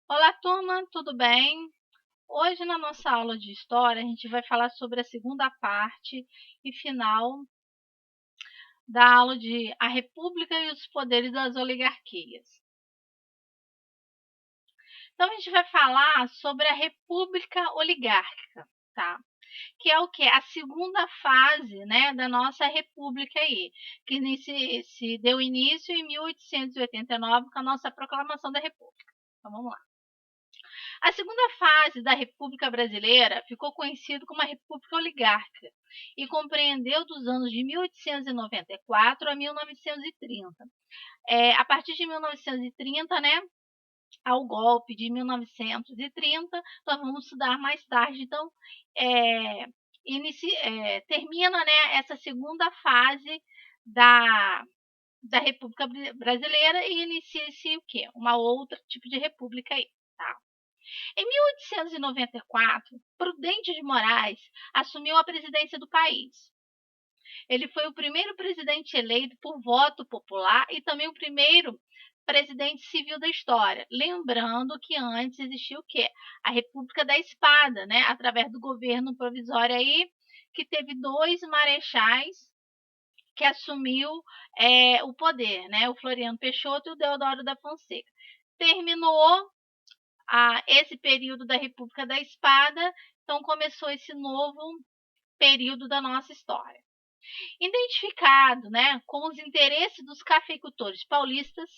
Olá, turma, tudo bem? Hoje, na nossa aula de história, a gente vai falar sobre a segunda parte e final da aula de A República e os Poderes das Oligarquias. Então, a gente vai falar sobre a República Oligárquica, tá? Que é o quê? A segunda fase, né, da nossa república aí, que se deu início em 1889 com a nossa proclamação da República. Então, vamos lá. A segunda fase da República Brasileira ficou conhecida como a República Oligárquica e compreendeu dos anos de 1894 a 1930. A partir de 1930, né, ao golpe de 1930, nós vamos estudar mais tarde. Então, termina, né, essa segunda fase da República Brasileira e inicia-se o quê? Uma outra tipo de república aí, tá? Em 1894, Prudente de Moraes assumiu a presidência do país. Ele foi o primeiro presidente eleito por voto popular e também o primeiro presidente civil da história. Lembrando que antes existia o quê? A República da Espada, né? Através do governo provisório aí, que teve 2 marechais que assumiu o poder, né? O Floriano Peixoto e o Deodoro da Fonseca. Terminou esse período da República da Espada, então começou esse novo período da nossa história. Identificado, né, com os interesses dos cafeicultores paulistas,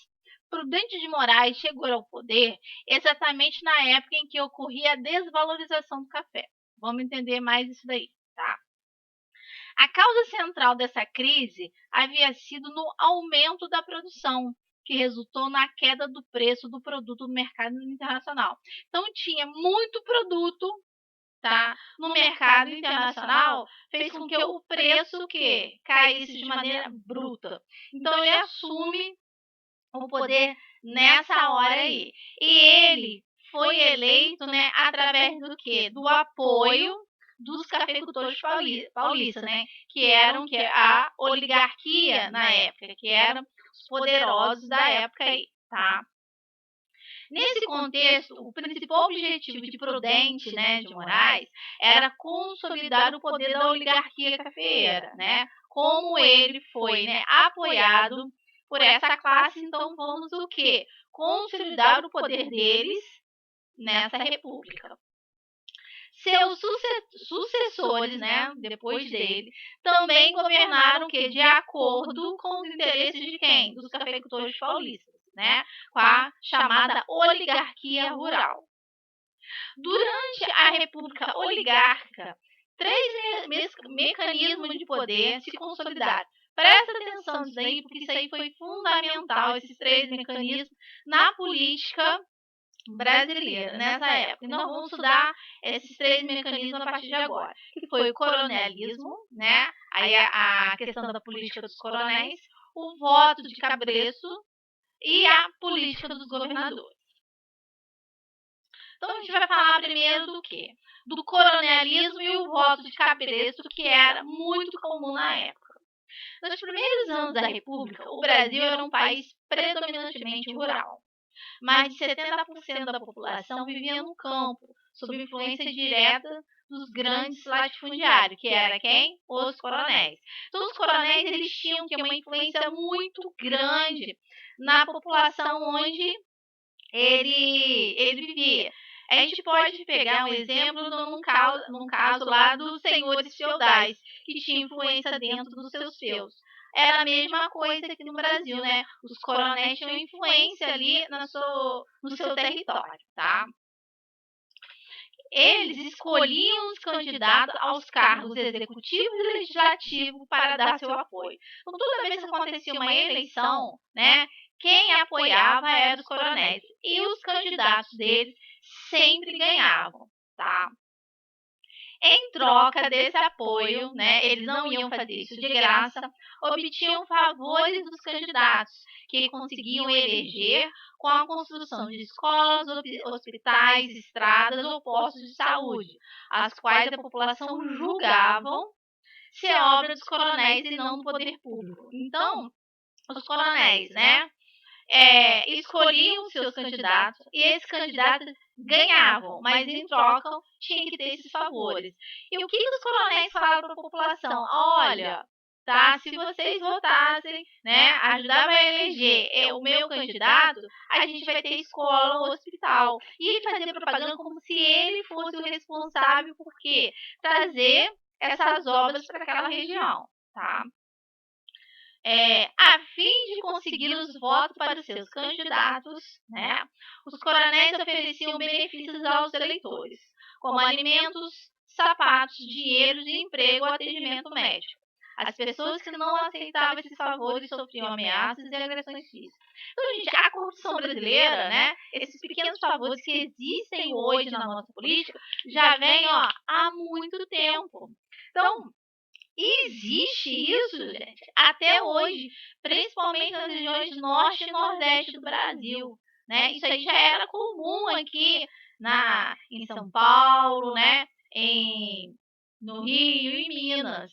Prudente de Moraes chegou ao poder exatamente na época em que ocorria a desvalorização do café. Vamos entender mais isso daí, tá? A causa central dessa crise havia sido no aumento da produção, que resultou na queda do preço do produto no mercado internacional. Então, tinha muito produto, tá, no mercado internacional, fez com que o preço caísse de maneira bruta. Então, ele assume o poder nessa hora aí. E ele foi eleito, né, através do quê? Do apoio dos cafeicultores paulistas, né, que eram a oligarquia na época, que eram os poderosos da época aí, tá? Nesse contexto, o principal objetivo de Prudente, né, de Moraes, era consolidar o poder da oligarquia cafeeira, né? Como ele foi, né, apoiado por essa classe, então vamos o quê? Consolidar o poder deles nessa república. Seus sucessores, né, depois dele, também governaram que de acordo com os interesses de quem? Dos cafeicultores paulistas, né, com a chamada oligarquia rural. Durante a República Oligárquica, 3 mecanismos de poder se consolidaram. Presta atenção nisso aí, porque isso aí foi fundamental, esses 3 mecanismos, na política brasileira, nessa época. Então, vamos estudar esses 3 mecanismos a partir de agora. Que foi o coronelismo, né? Aí a questão da política dos coronéis, o voto de cabresto e a política dos governadores. Então, a gente vai falar primeiro do quê? Do coronelismo e o voto de cabresto, que era muito comum na época. Nos primeiros anos da República, o Brasil era um país predominantemente rural. Mais de 70% da população vivia no campo, sob influência direta dos grandes latifundiários, que era quem? Os coronéis. Então, os coronéis eles tinham uma influência muito grande na população onde ele vivia. A gente pode pegar um exemplo num caso lá dos senhores feudais, que tinham influência dentro dos seus feudos. Era a mesma coisa aqui no Brasil, né? Os coronéis tinham influência ali no seu território, tá? Eles escolhiam os candidatos aos cargos executivos e legislativos para dar seu apoio. Então, toda vez que acontecia uma eleição, né, quem apoiava eram os coronéis. E os candidatos deles sempre ganhavam, tá? Em troca desse apoio, né, eles não iam fazer isso de graça, obtinham favores dos candidatos, que conseguiam eleger com a construção de escolas, hospitais, estradas ou postos de saúde, as quais a população julgavam ser obra dos coronéis e não do poder público. Então, os coronéis, né, escolhiam os seus candidatos e esses candidatos ganhavam, mas em troca tinha que ter esses favores. E o que os coronéis falavam para a população? Olha, tá, se vocês votassem, né, ajudavam a eleger o meu candidato, a gente vai ter escola ou hospital. E ele fazia propaganda como se ele fosse o responsável por quê? Trazer essas obras para aquela região, tá? A fim de conseguir os votos para os seus candidatos, né, os coronéis ofereciam benefícios aos eleitores, como alimentos, sapatos, dinheiro de emprego ou atendimento médico. As pessoas que não aceitavam esses favores sofriam ameaças e agressões físicas. Então, gente, a corrupção brasileira, né, esses pequenos favores que existem hoje na nossa política, já vem há muito tempo. Então, existe isso, gente, até hoje, principalmente nas regiões norte e nordeste do Brasil, né? Isso aí já era comum aqui em São Paulo, né? No Rio e Minas.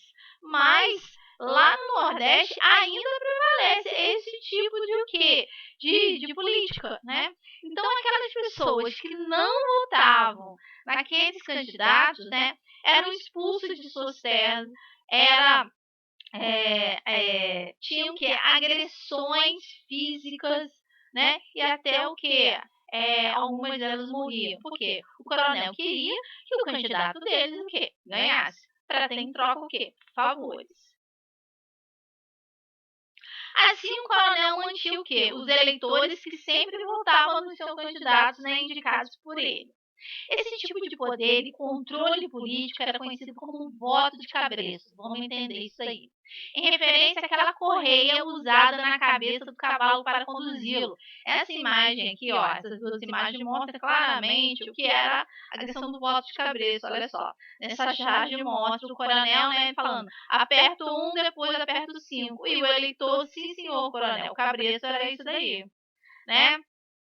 Mas lá no Nordeste ainda prevalece esse tipo de o quê? De política, né? Então aquelas pessoas que não votavam naqueles candidatos, né, eram expulsas de suas terras, tinham que agressões físicas, né? E até o que algumas delas morriam. Porque o coronel queria que o candidato deles o quê? Ganhasse. Para ter em troca o quê? Favores. Assim, o coronel mantinha o quê? Os eleitores que sempre votavam nos seus candidatos, né, indicados por ele. Esse tipo de poder e controle político era conhecido como um voto de cabresto. Vamos entender isso aí. Em referência àquela correia usada na cabeça do cavalo para conduzi-lo. Essa imagem aqui, essas duas imagens mostram claramente o que era a questão do voto de cabresto. Olha só, nessa charge mostra o coronel, né, falando, aperto 1, depois aperto 5. E o eleitor, sim senhor, coronel, o cabresto era isso daí, né?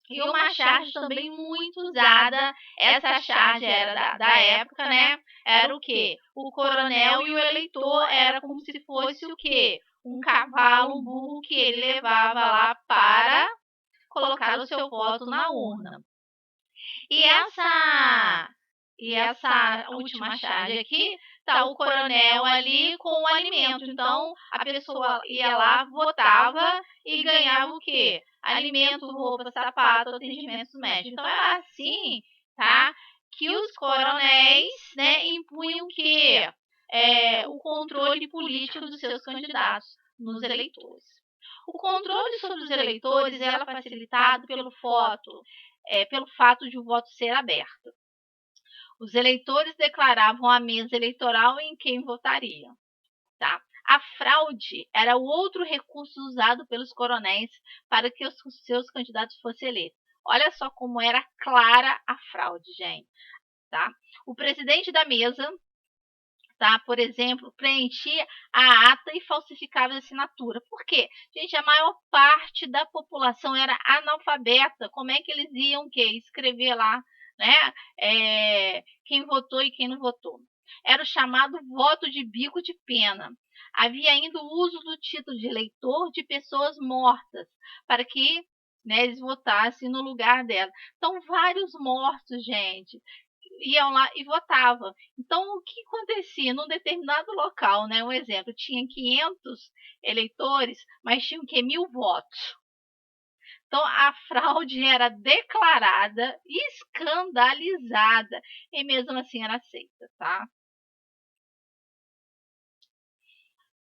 E uma charge também muito usada, essa charge era da época, né? Era o quê? O coronel e o eleitor era como se fosse o quê? Um cavalo, um burro que ele levava lá para colocar o seu voto na urna. E essa última charge aqui, tá o coronel ali com o alimento. Então, a pessoa ia lá, votava e ganhava o quê? Alimento, roupa, sapato, atendimentos médicos. Então, era assim, tá? Que os coronéis, né, impunham o quê? O controle político dos seus candidatos nos eleitores. O controle sobre os eleitores era facilitado pelo fato de o voto ser aberto. Os eleitores declaravam a mesa eleitoral em quem votariam, tá? A fraude era o outro recurso usado pelos coronéis para que os seus candidatos fossem eleitos. Olha só como era clara a fraude, gente, tá? O presidente da mesa, tá, por exemplo, preenchia a ata e falsificava a assinatura. Por quê? Gente, a maior parte da população era analfabeta. Como é que eles iam escrever lá, né? Quem votou e quem não votou. Era o chamado voto de bico de pena. Havia ainda o uso do título de eleitor de pessoas mortas, para que, né, eles votassem no lugar dela. Então, vários mortos, gente, iam lá e votavam. Então, o que acontecia? Num determinado local, né, um exemplo, tinha 500 eleitores, mas tinham 1.000 votos. Então, a fraude era declarada, escandalizada, e mesmo assim era aceita, tá?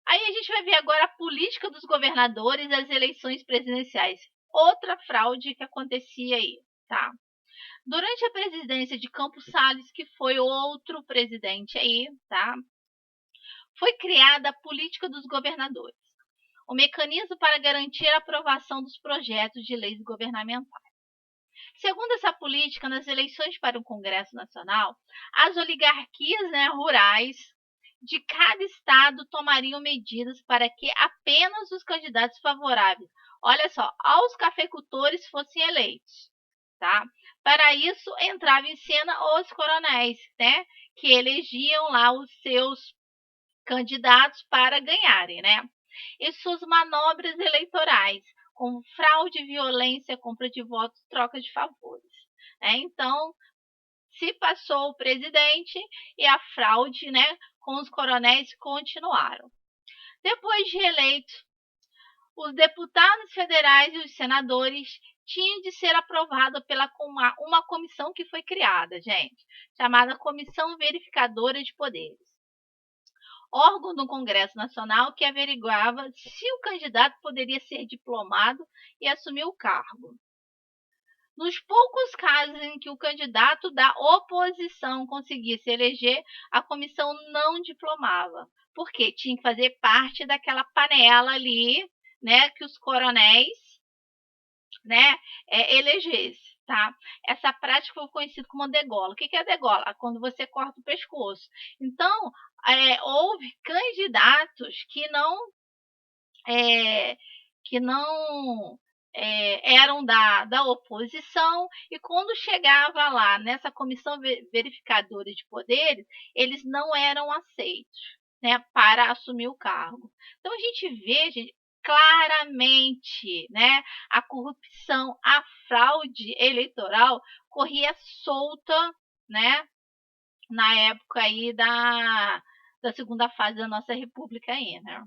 Aí a gente vai ver agora a política dos governadores das eleições presidenciais. Outra fraude que acontecia aí, tá? Durante a presidência de Campos Salles, que foi outro presidente aí, tá? Foi criada a política dos governadores, o mecanismo para garantir a aprovação dos projetos de leis governamentais. Segundo essa política, nas eleições para o Congresso Nacional, as oligarquias, né, rurais de cada estado tomariam medidas para que apenas os candidatos favoráveis, olha só, aos cafeicultores fossem eleitos, tá? Para isso entravam em cena os coronéis, né, que elegiam lá os seus candidatos para ganharem, né? E suas manobras eleitorais como fraude, violência, compra de votos, troca de favores. Então, se passou o presidente e a fraude, né, com os coronéis continuaram. Depois de eleito, os deputados federais e os senadores tinham de ser aprovado pela uma comissão que foi criada, gente, chamada Comissão Verificadora de Poderes, órgão do Congresso Nacional que averiguava se o candidato poderia ser diplomado e assumir o cargo. Nos poucos casos em que o candidato da oposição conseguia se eleger, a comissão não diplomava, porque tinha que fazer parte daquela panela ali, né, que os coronéis, né, elegessem. Tá? Essa prática foi conhecida como degola. O que é degola? Quando você corta o pescoço. Então, houve candidatos que não eram da oposição, e quando chegava lá nessa comissão verificadora de poderes, eles não eram aceitos, né, para assumir o cargo. Então a gente vê, gente, claramente, né, a corrupção, a fraude eleitoral corria solta, né, na época aí da segunda fase da nossa república aí, né?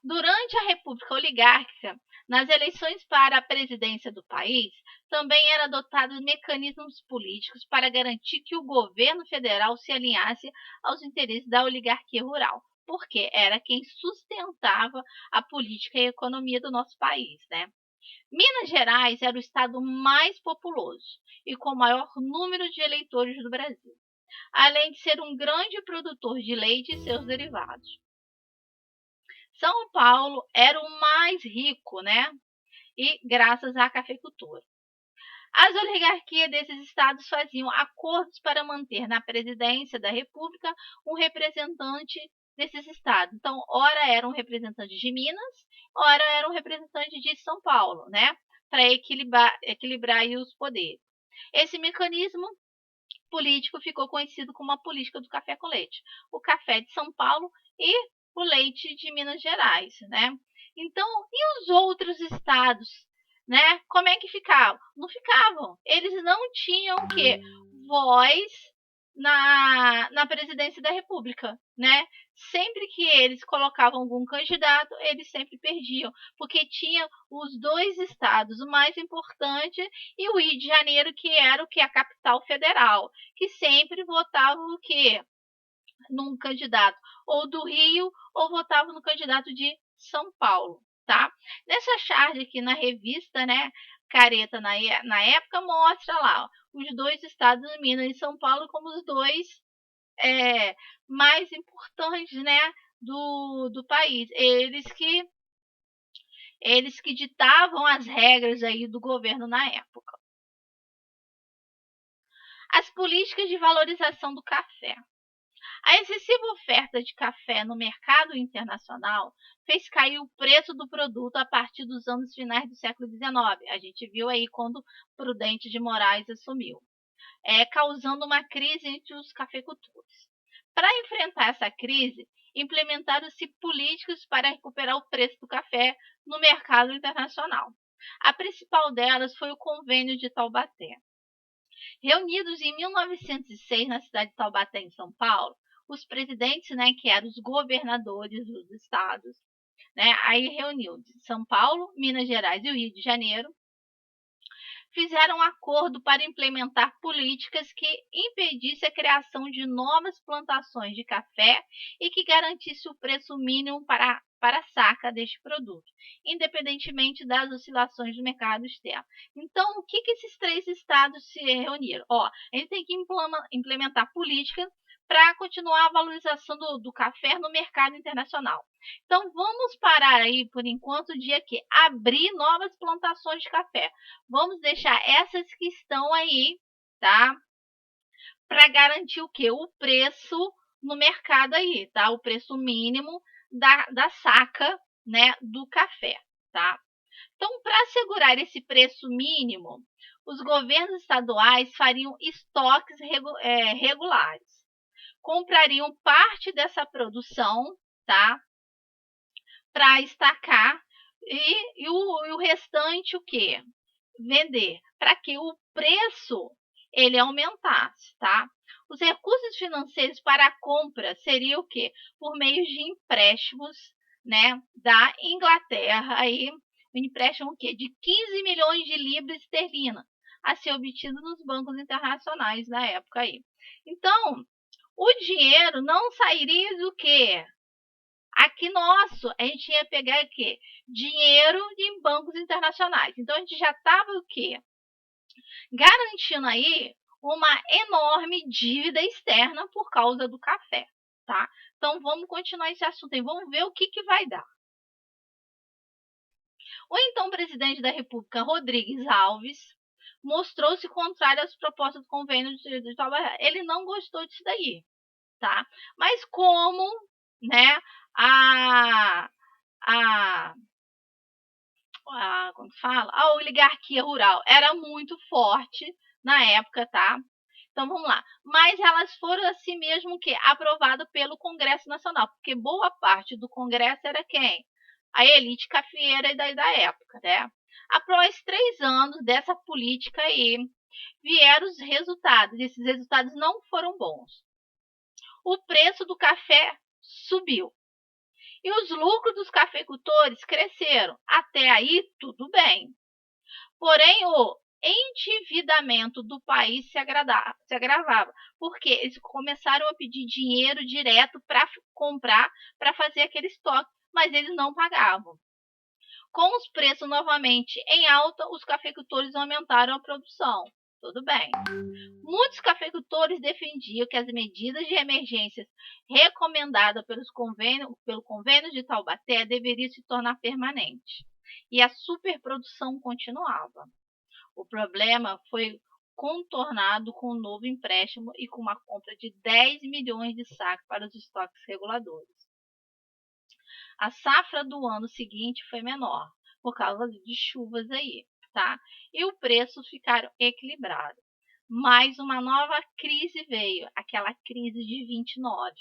Durante a República Oligárquica, nas eleições para a presidência do país, também eram adotados mecanismos políticos para garantir que o governo federal se alinhasse aos interesses da oligarquia rural, porque era quem sustentava a política e a economia do nosso país, né? Minas Gerais era o estado mais populoso e com o maior número de eleitores do Brasil, além de ser um grande produtor de leite e seus derivados. São Paulo era o mais rico, né? E graças à cafeicultura. As oligarquias desses estados faziam acordos para manter na presidência da República um representante desses estados. Então, ora era um representante de Minas, ora era um representante de São Paulo, né? Para equilibrar aí os poderes. Esse mecanismo político ficou conhecido como a política do café com leite. O café de São Paulo e o leite de Minas Gerais, né? Então, e os outros estados, né? Como é que ficavam? Não ficavam. Eles não tinham o quê? Voz na presidência da República, né? Sempre que eles colocavam algum candidato, eles sempre perdiam, porque tinha os dois estados, o mais importante, e o Rio de Janeiro, que era o que? A capital federal, que sempre votava o quê? Num candidato ou do Rio, ou votava no candidato de São Paulo, tá? Nessa charge aqui na revista, né, Careta, na época, mostra lá os dois estados, Minas e São Paulo, como os dois mais importantes, né, do país. Eles que ditavam as regras aí do governo na época. As políticas de valorização do café. A excessiva oferta de café no mercado internacional fez cair o preço do produto a partir dos anos finais do século XIX. A gente viu aí quando Prudente de Moraes assumiu, causando uma crise entre os cafeicultores. Para enfrentar essa crise, implementaram-se políticas para recuperar o preço do café no mercado internacional. A principal delas foi o Convênio de Taubaté. Reunidos em 1906 na cidade de Taubaté, em São Paulo, os presidentes, né, que eram os governadores dos estados, né, aí reuniu de São Paulo, Minas Gerais e o Rio de Janeiro, fizeram um acordo para implementar políticas que impedissem a criação de novas plantações de café e que garantisse o preço mínimo para a saca deste produto, independentemente das oscilações do mercado externo. Então, o que esses três estados se reuniram? A gente tem que implementar políticas para continuar a valorização do café no mercado internacional. Então, vamos parar aí, por enquanto, o dia que abrir novas plantações de café. Vamos deixar essas que estão aí, tá? Para garantir o quê? O preço no mercado aí, tá? O preço mínimo da saca, né, do café, tá? Então, para assegurar esse preço mínimo, os governos estaduais fariam estoques regulares, comprariam parte dessa produção, tá? para estacar e o restante o quê? Vender, para que o preço ele aumentasse, tá? Os recursos financeiros para a compra seria o quê? Por meio de empréstimos, né, da Inglaterra, aí um empréstimo o quê? De 15 milhões de libras esterlinas a ser obtido nos bancos internacionais da época aí. Então, o dinheiro não sairia do quê? Aqui nosso, a gente ia pegar o quê? Dinheiro em bancos internacionais. Então, a gente já estava o quê? Garantindo aí uma enorme dívida externa por causa do café, tá? Então, vamos continuar esse assunto aí. Vamos ver o que vai dar. O então presidente da República, Rodrigues Alves, mostrou-se contrário às propostas do convênio de Taubaté. Ele não gostou disso daí, tá? Mas como, né, a, a como fala? A oligarquia rural era muito forte na época, tá? Então vamos lá. Mas elas foram assim mesmo que aprovado pelo Congresso Nacional, porque boa parte do Congresso era quem? A elite cafeeira da época, né? Após 3 anos dessa política aí, vieram os resultados. Esses resultados não foram bons. O preço do café subiu. E os lucros dos cafeicultores cresceram. Até aí, tudo bem. Porém, o endividamento do país se agravava, porque eles começaram a pedir dinheiro direto para comprar, para fazer aquele estoque, mas eles não pagavam. Com os preços novamente em alta, os cafeicultores aumentaram a produção. Tudo bem. Muitos cafeicultores defendiam que as medidas de emergência recomendadas pelo convênio de Taubaté deveriam se tornar permanentes. E a superprodução continuava. O problema foi contornado com um novo empréstimo e com uma compra de 10 milhões de sacos para os estoques reguladores. A safra do ano seguinte foi menor, por causa de chuvas aí, tá? E o preço ficaram equilibrados. Mas uma nova crise veio, aquela crise de 29,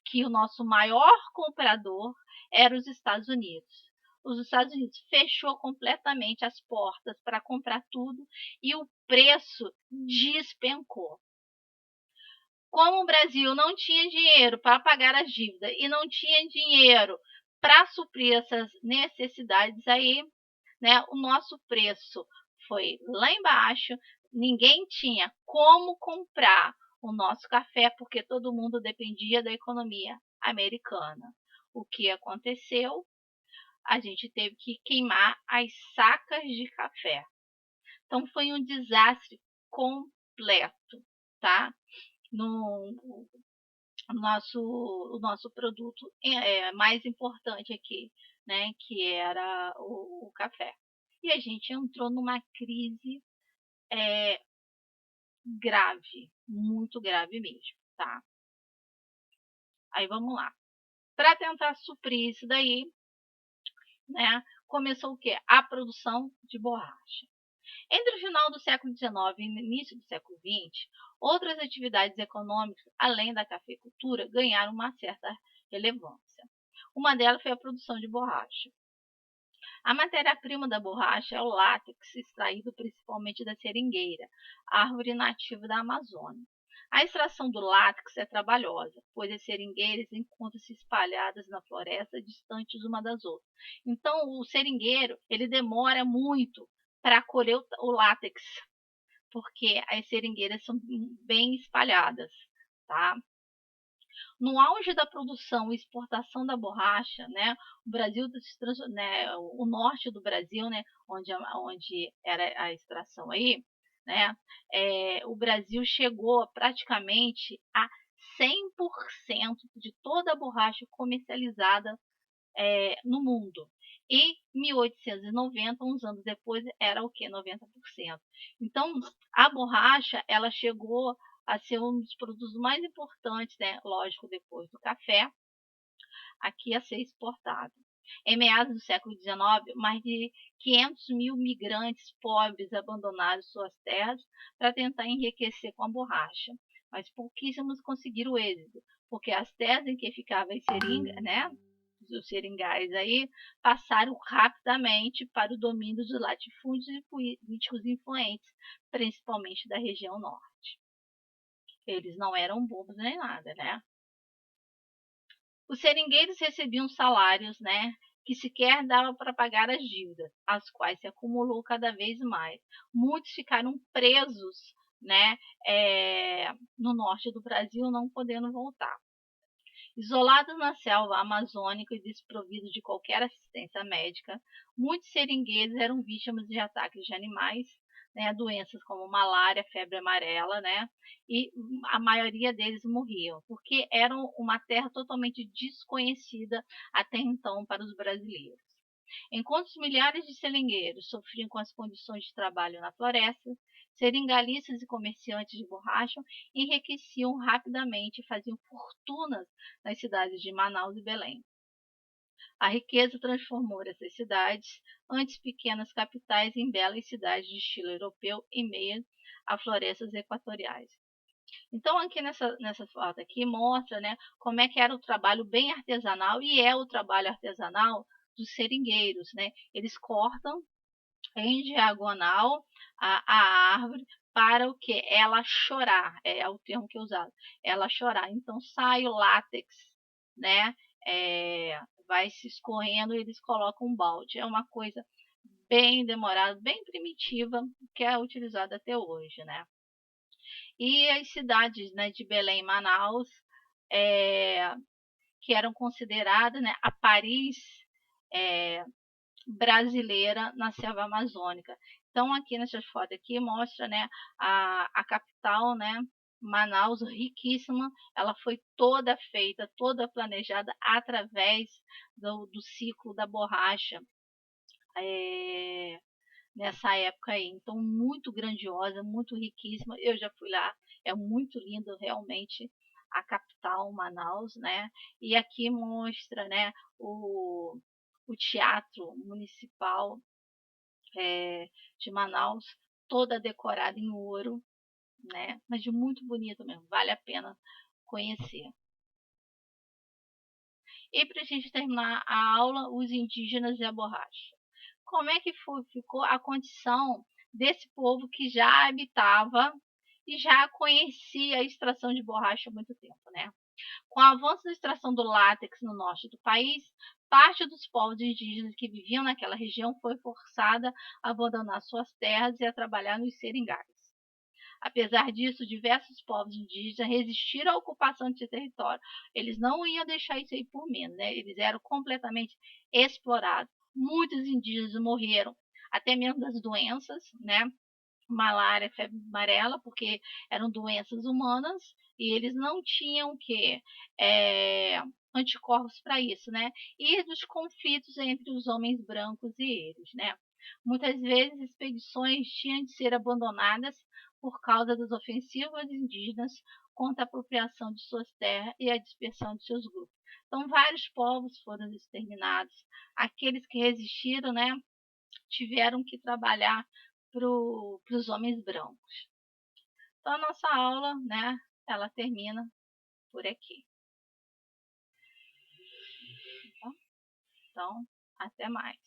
que o nosso maior comprador era os Estados Unidos. Os Estados Unidos fechou completamente as portas para comprar tudo e o preço despencou. Como o Brasil não tinha dinheiro para pagar as dívidas e não tinha dinheiro para suprir essas necessidades aí, né, o nosso preço foi lá embaixo, ninguém tinha como comprar o nosso café porque todo mundo dependia da economia americana. O que aconteceu? A gente teve que queimar as sacas de café. Então foi um desastre completo, tá? No o nosso produto mais importante aqui, né? Que era o café. E a gente entrou numa crise grave, muito grave mesmo, tá? Aí vamos lá. Para tentar suprir isso daí, né? Começou o quê? A produção de borracha. Entre o final do século XIX e o início do século XX, outras atividades econômicas, além da cafeicultura, ganharam uma certa relevância. Uma delas foi a produção de borracha. A matéria-prima da borracha é o látex, extraído principalmente da seringueira, árvore nativa da Amazônia. A extração do látex é trabalhosa, pois as seringueiras encontram-se espalhadas na floresta, distantes uma das outras. Então, o seringueiro ele demora muito para colher o látex, porque as seringueiras são bem espalhadas, tá? No auge da produção e exportação da borracha, né, o Brasil, né, o norte do Brasil, né, onde era a extração aí, né, o Brasil chegou praticamente a 100% de toda a borracha comercializada no mundo. E 1890, uns anos depois, era o que? 90%. Então, a borracha, ela chegou a ser um dos produtos mais importantes, né? Lógico, depois do café, aqui a ser exportado. Em meados do século XIX, mais de 500 mil migrantes pobres abandonaram suas terras para tentar enriquecer com a borracha, mas pouquíssimos conseguiram êxito, porque as terras em que ficava a seringa, né, os seringais aí passaram rapidamente para o domínio dos latifúndios e políticos influentes, principalmente da região norte. Eles não eram bobos nem nada, né? Os seringueiros recebiam salários, né, que sequer dava para pagar as dívidas, as quais se acumulou cada vez mais. Muitos ficaram presos, né, no norte do Brasil, não podendo voltar. Isolados na selva amazônica e desprovidos de qualquer assistência médica, muitos seringueiros eram vítimas de ataques de animais, né, doenças como malária, febre amarela, né, e a maioria deles morriam, porque eram uma terra totalmente desconhecida até então para os brasileiros. Enquanto os milhares de seringueiros sofriam com as condições de trabalho na floresta, seringalistas e comerciantes de borracha enriqueciam rapidamente e faziam fortunas nas cidades de Manaus e Belém. A riqueza transformou essas cidades, antes pequenas capitais, em belas cidades de estilo europeu em meio a florestas equatoriais. Então, aqui nessa foto aqui mostra, né, como é que era o trabalho bem artesanal, e é o trabalho artesanal dos seringueiros, né? Eles cortam em diagonal a árvore para o que? Ela chorar, é o termo que é usado, ela chorar. Então sai o látex, né? Vai se escorrendo e eles colocam um balde. É uma coisa bem demorada, bem primitiva, que é utilizada até hoje, né? E as cidades, né, de Belém e Manaus, é, que eram consideradas, né, a Paris é, brasileira na selva amazônica. Então, aqui nessas fotos aqui mostra, né, a capital, né, Manaus, riquíssima. Ela foi toda feita, toda planejada através do ciclo da borracha, nessa época aí. Então, muito grandiosa, muito riquíssima. Eu já fui lá, é muito lindo realmente a capital, Manaus, né? E aqui mostra, né, o teatro municipal de Manaus, toda decorada em ouro, né? Mas de muito bonito mesmo, vale a pena conhecer. E para a gente terminar a aula, os indígenas e a borracha. Como é que ficou a condição desse povo que já habitava e já conhecia a extração de borracha há muito tempo, né? Com o avanço da extração do látex no norte do país, parte dos povos indígenas que viviam naquela região foi forçada a abandonar suas terras e a trabalhar nos seringais. Apesar disso, diversos povos indígenas resistiram à ocupação de território. Eles não iam deixar isso aí por menos, né? Eles eram completamente explorados. Muitos indígenas morreram, até mesmo das doenças, né? Malária, febre amarela, porque eram doenças humanas e eles não tinham que anticorpos para isso, né? E dos conflitos entre os homens brancos e eles, né? Muitas vezes expedições tinham de ser abandonadas por causa das ofensivas indígenas contra a apropriação de suas terras e a dispersão de seus grupos. Então, vários povos foram exterminados. Aqueles que resistiram, né, tiveram que trabalhar para os homens brancos. Então, a nossa aula, né, ela termina por aqui. Tá? Então, até mais.